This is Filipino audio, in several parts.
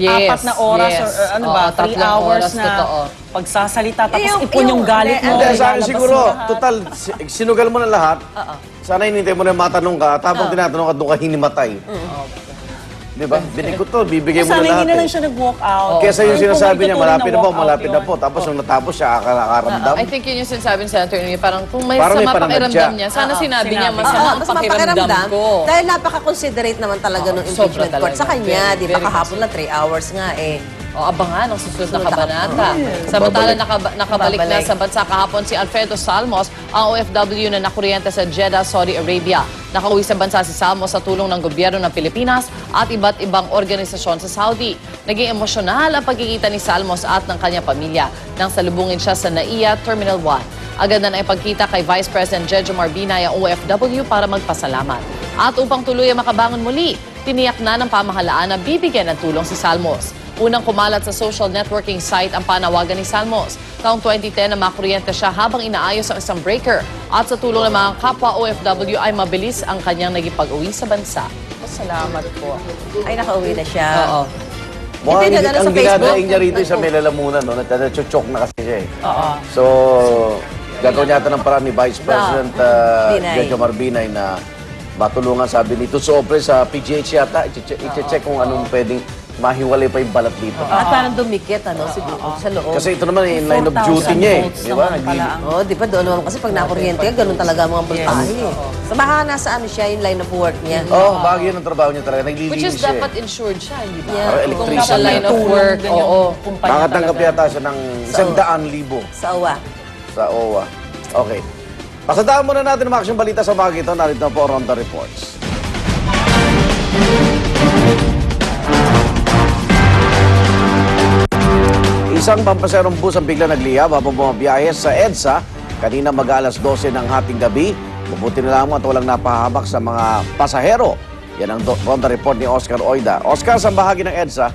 Apat na oras or ano ba, 3 hours na pagsasalita tapos ipon yung galit mo. Hindi, sa akin siguro, total, sinugal mo na lahat. Sana hinintay mo na matanong ka, tapos tinatanong ka, doon ka hinimatay. Diba? Binig ko to, bibigay mo na lahat. Sana hindi na lang siya nag-walk out. Kesa yung sinasabi niya, malapit na po. Tapos nung natapos siya, akakaramdam. I think yun yung sinasabi niya sa attorney, parang kung may sama pakiramdam niya, sana sinabi niya masama ang pakiramdam ko. Dahil napaka-considerate naman talaga ng impeachment court sa kanya. Di ba kahapon lang 3 hours nga eh. O abangan ang susunod na kabanata. Samantala nakabalik na sa bansa kahapon si Alfredo Salmos, ang OFW na nakuryente sa Jeddah, Saudi Arabia. Nakauwi sa bansa si Salmos sa tulong ng gobyerno ng Pilipinas at iba't ibang organisasyon sa Saudi. Naging emosyonal ang pagkikita ni Salmos at ng kanyang pamilya nang salubungin siya sa NAIA Terminal 1. Agad na naipagkita kay Vice President Jejomar Binay ang OFW para magpasalamat. At upang tuluyan makabangon muli, tiniyak na ng pamahalaan na bibigyan ng tulong si Salmos. Unang kumalat sa social networking site ang panawagan ni Salmos. Taong 2010 na makuryente siya habang inaayos ang isang breaker. At sa tulong ng mga kapwa OFW ay mabilis ang kanyang naging pag-uwi sa bansa. Salamat po. Ay, nakauwi na siya. Oo. Mukhang ang ginagaling niya rito sa may lalamunan, no? Nag-choke na kasi siya eh. So, gagawin yata ng paraan ni Vice President Jejomar Binay na matulungan, sabi nito Sobre sa PGH yata, i-check kung anong pwedeng mahiwalay pa yung balat dito. At parang dumikit, siguro, sa loob. Kasi ito naman in line of duty niya eh. Di ba? Oo, di ba doon naman kasi pag nakuryente ka, ganun talaga mga voltahe eh. So baka nasa ano siya, yung line of work niya. Oo, bagay yun ang trabaho niya talaga. Naglilinis siya. Which is dapat insured siya, hindi ba? Para Kung electrician sa line of work, oo. Makatanggap yata siya ng 100,000 Sa OWA. sa OWA. Okay. Pasadahan muna natin ang mga aksyong balita sa mga ito. Narito na po ang Ronda Reports. Isang pampaserong bus ang bigla nagliyab habang bumabiyahe sa EDSA kanina mag-alas 12 ng hating gabi. Mabuti na lamang at walang napahamak sa mga pasahero. Yan ang Ronda Report ni Oscar Oida. Oscar, sa bahagi ng EDSA?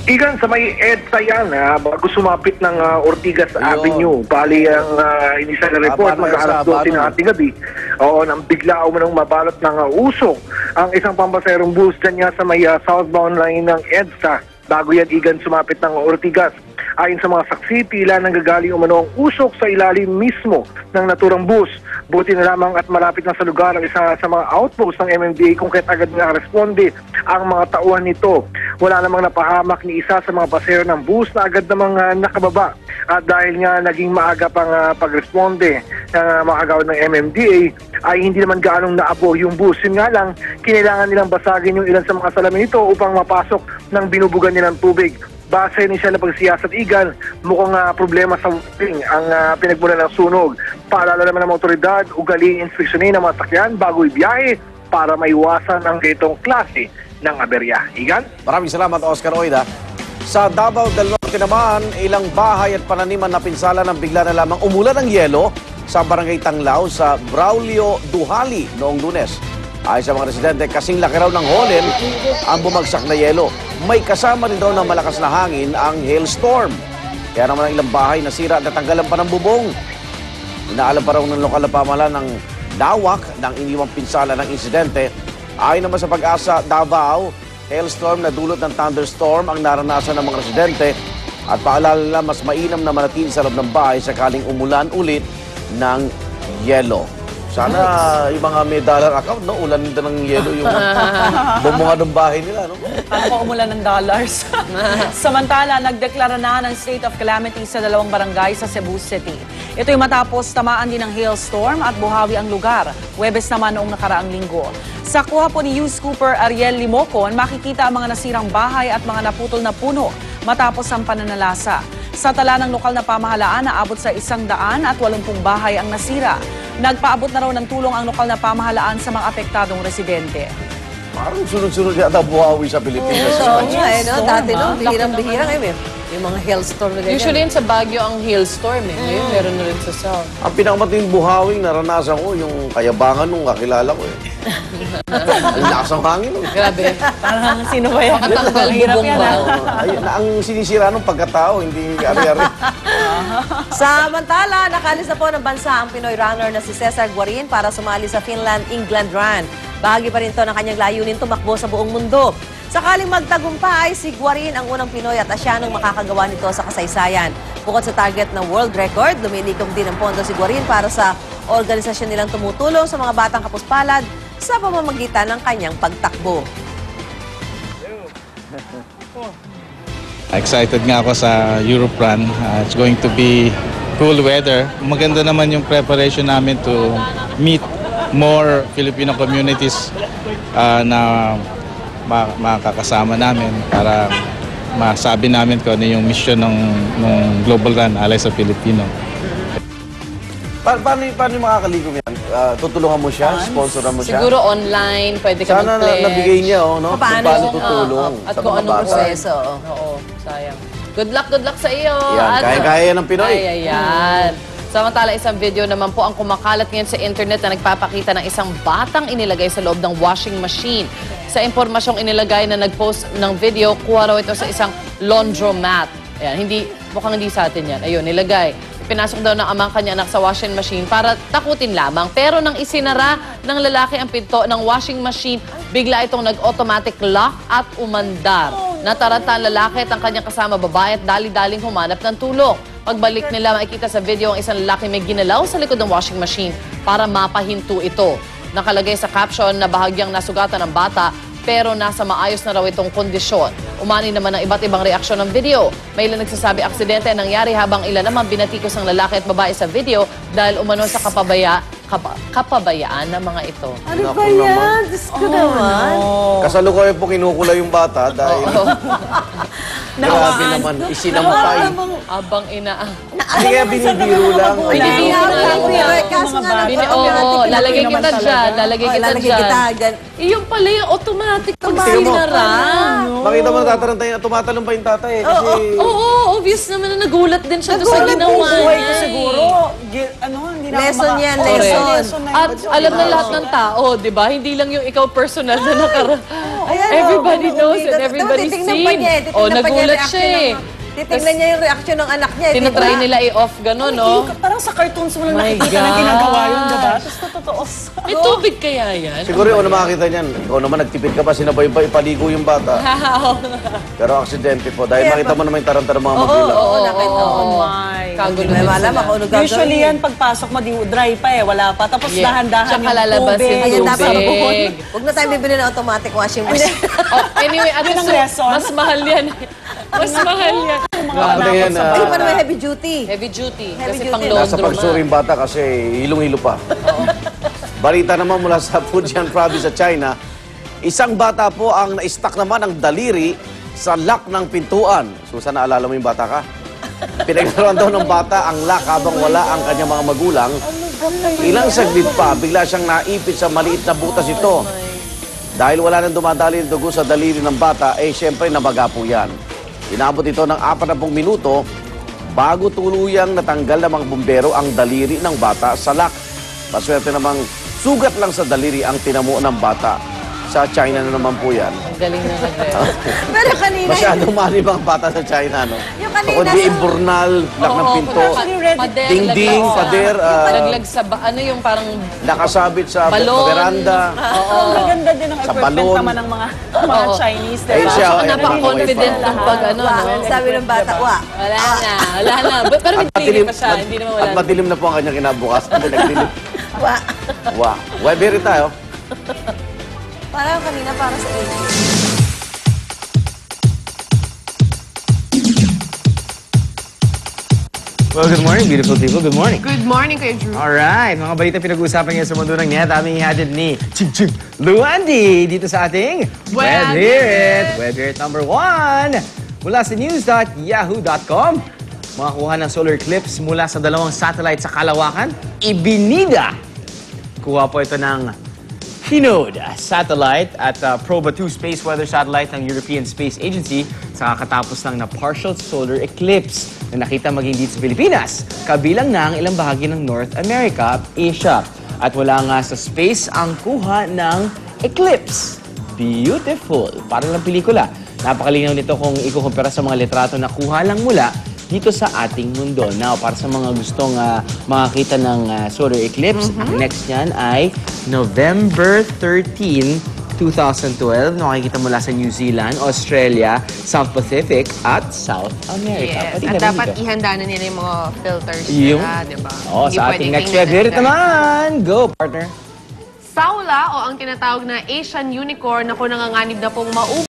Igan, sa may EDSA yan, bago sumapit ng Ortigas Avenue. Bali ang initial na report, mag-alas 12 ng hating gabi. Oo, nang bigla umanong mabalot ng usok ang isang pampaserong bus dyan nga sa may southbound line ng EDSA. Bago yan, Igan, sumapit ng Ortigas. Ayon sa mga saksi, tila nanggagaling umano ang usok sa ilalim mismo ng naturang bus. Buti na lamang at malapit na sa lugar ang isa sa mga outpost ng MMDA kung kaya't agad na responde ang mga tauhan nito. Wala namang napahamak ni isa sa mga pasahero ng bus na agad namang nakababa. At dahil nga naging maaga pang pagresponde ng mga kagawad ng MMDA, ay hindi naman gaanong naabo yung bus. Yun nga lang, kinailangan nilang basagin yung ilan sa mga salamin nito upang mapasok ng binubugan nilang tubig. Base initial na pagsiyasat, Igan, mukhang problema sa wiring ang pinagmula ng sunog. Paalala naman ng mga otoridad, ugaling inspeksyonin ng mga sakyan bago ibiyahe para maiwasan ang ganitong klase ng aberya. Igan? Maraming salamat, Oscar Oida. Sa Davao del Norte naman, ilang bahay at pananiman na pinsala ng bigla na lamang umulan ng yelo sa Barangay Tanglao sa Braulio, Duhali noong Lunes. Ayon sa mga residente, kasing laki raw ng holen ang bumagsak na yelo. May kasama rin raw ng malakas na hangin ang hailstorm. Kaya naman ang ilang bahay nasira at natanggalan pa ng bubong. Inaalam pa raw ng lokal na pamahalaan ng dawak ng iniwang pinsala ng insidente. Ayon naman sa Pag-asa Davao, hailstorm na dulot ng thunderstorm ang naranasan ng mga residente at paalala na mas mainam na manatili sa loob ng bahay sakaling umulan ulit ng yelo. Sana yung mga may dollar account, no? Ulan din ng yelo yung bumuha ng bahay nila, no? Ano po umulan ng dollars? Samantala, nagdeklara na ng state of calamity sa 2 barangay sa Cebu City. Ito'y matapos tamaan din ng hailstorm at buhawi ang lugar. Huwebes naman noong nakaraang linggo. Sa kuha po ni News Cooper Ariel Limocon, makikita ang mga nasirang bahay at mga naputol na puno matapos ang pananalasa. Sa tala ng lokal na pamahalaan, naabot sa 180 bahay ang nasira. Nagpaabot na raw ng tulong ang lokal na pamahalaan sa mga apektadong residente. Parang sunod-sunod yata buhawi sa Pilipinas. Dati bihirang yung mga hailstorm na ganyan. Usually sa Baguio ang hailstorm eh. Ngayon meron na rin sa South. Ang pinakamating buhawing naranasan ko, yung kayabangan nung kakilala ko eh. Ang lakas ng hangin. Grabe. Parang sino ba yan? Makatanggal bubong ba? Ang sinisira nung pagkatao, hindi ari-ari. Samantala, nakalis na po ng bansa ang Pinoy runner na si Cesar Guarin para sumali sa Finland-England Run. Bahagi pa rin to ng kanyang layunin tumakbo sa buong mundo. Sakaling magtagumpay, si Guarin ang unang Pinoy at Asyanong makakagawa nito sa kasaysayan. Bukod sa target na world record, lumilikom din ang pondo si Guarin para sa organisasyon nilang tumutulong sa mga batang kapuspalad sa pamamagitan ng kanyang pagtakbo. Excited nga ako sa Europe run. It's going to be cool weather. Maganda naman yung preparation namin to meet more Filipino communities na makakasama namin para masabi namin kung ano yung mission ng Global Run Alay sa Pilipino. Paano makakalikom yan? Tutulungan mo siya? Sponsoran mo siya? Siguro online, pwede ka Sana mag-pledge. nabigay niya, no? Paano? Kung paano tutulong At sa kung mga anong bata. proseso. Oo, sayang. Good luck sa iyo. Yan, kaya-kaya yan ng Pinoy. Ayan. Samantala, isang video naman po ang kumakalat ngayon sa internet na nagpapakita ng isang batang inilagay sa loob ng washing machine. Sa impormasyong inilagay na nag-post ng video, kuha raw ito sa isang laundromat. Ayan, mukhang hindi sa atin yan. Ayun, nilagay. Pinasok daw ng amang kanya anak sa washing machine para takutin lamang. Pero nang isinara ng lalaki ang pinto ng washing machine, bigla itong nag-automatic lock at umandar. Nataranta ang lalaki at ang kanyang kasama babae at dali-daling humanap ng tulong. Pagbalik nila, makikita sa video ang isang lalaki may ginalaw sa likod ng washing machine para mapahinto ito. Nakalagay sa caption na bahagyang nasugatan ng bata pero nasa maayos na raw itong kondisyon. Umani naman ang iba't ibang reaksyon ng video. May ilan nagsasabi aksidente ang nangyari habang ilan naman binatikos ang lalaki at babae sa video dahil umano sa kapabayaan ng mga ito. Ano ba yan? Diyos ko naman. Kasalukuyan po kinukula yung bata dahil grabe naman, isinampay. Abang ina. Hindi kaya binibiro lang. Binibiro lang. Kaso nga Oo, lalagay kita dyan. Lalagay kita dyan. Iyon pala yung automatic pag Tingnan mo. sinara. Makita mo natatarantay na tumatalong pa yung tatay. Kasi Oo, obvious naman na nagulat din siya doon sa ginawa Buhay ko niya. siguro. Hindi na ako Lesson yan, Correct. lesson. At alam na lahat ng tao, di ba? Hindi lang yung ikaw personal na Ayan, everybody oh, knows umiigot. and everybody's Titingnan seen. pa niya, titingnan pa niya nagulat reaction siya eh. Titingnan niya yung reaction ng anak niya. Tinatry nila i-off gano'n, no? Parang sa cartoons mo lang My nakikita na God. ginagawa yun, diba? Tapos totoo. May tubig kaya yan? siguro yung una makakita niyan. Ikaw naman nagtipid ka pa, sinabay pa ipaligo yung bata. Pero aksidente po. Dahil makita mo naman yung taranta ng mga magulang. Oo, nakita ko. Oh my. Kagulo May din malaman sila. kung ano gagawin. Usually yan, pagpasok mo, dry pa eh, wala pa. Tapos Yeah. dahan-dahan Tsaka yung lalabas tubig. yung Ayun, dapat tubig. huwag na tayo bibili ng automatic washing machine. Oh, anyway, at Yun ang least, lesson. mas mahal yan. Mas mahal yan. Ako na yan, Ay, paano may heavy duty? Heavy duty. Heavy Kasi duty. pang nasa laundromat. pagsuri yung bata kasi hilong-hilo pa. Balita naman mula sa Fujian province sa China, isang bata po ang na-stuck naman ng daliri sa lock ng pintuan. Susan, naalala mo yung bata ka? Pinaglaruan daw ng bata ang lock habang wala ang kanyang mga magulang. Ilang saglit pa, bigla siyang naipit sa maliit na butas ito. Dahil wala nang dumadali ng dugo sa daliri ng bata, syempre nabaga po yan. Inabot ito ng 40 minuto bago tuluyang natanggal ng mga bumbero ang daliri ng bata sa lock. Maswerte namang sugat lang sa daliri ang tinamo ng bata. Sa China na naman po yan. Ang galing na Pero kanina, Masyadong malim ang bata sa China, no? Yung kanina Kundi sa- imburnal, lock ng pinto, dingding, pader, Laglag sa, ano yung parang nakasabit sa balon. veranda. Ang maganda din ang Sa equipment balon. naman ng mga Oo. Chinese. Ayun diba? siya, Saka ayan, napaka-confident mga ng pag ano, Wa, no? sabi ng bata, wa. Wala na. Pero may pili pa siya, hindi naman wala. At madilim na po ang kanyang kinabukasan. Nagdilim. Wa. Wow. Weberi tayo. Parang kanina para sa inyo. Well, good morning, beautiful people. Good morning. Good morning, Kuya Drew. Alright, mga balita pinag-uusapan ngayon sa mundo ng net. Aming ihatid ni Ching Luandi dito sa ating Web Hear It. Web Hear It number 1. Mula sa news.yahoo.com. Makakuha ng solar eclipse mula sa dalawang satellite sa kalawakan. Ibinida. Kuha po ito ng Hinode satellite at Proba 2 space weather satellite ng European Space Agency sa kakatapos lang na partial solar eclipse na nakita maging dito sa Pilipinas. Kabilang na ang ilang bahagi ng North America at Asia. At wala nga sa space ang kuha ng eclipse. Beautiful. Parang lang pelikula. Napakalinaw nito kung ikukumpara sa mga litrato na kuha lang mula dito sa ating mundo. Now, para sa mga gustong makakita ng solar eclipse, ang next niyan ay November 13 2012 na makikita mula sa New Zealand, Australia, South Pacific, at South America. Yes, Pwede at na dapat dito. ihanda na nila yung mga filters Yung? nila, di ba? Oh, Hindi sa pwedeng ating next tingnan favorite lang. naman. Go, partner. Saula o ang tinatawag na Asian unicorn na kung nanganganib na pong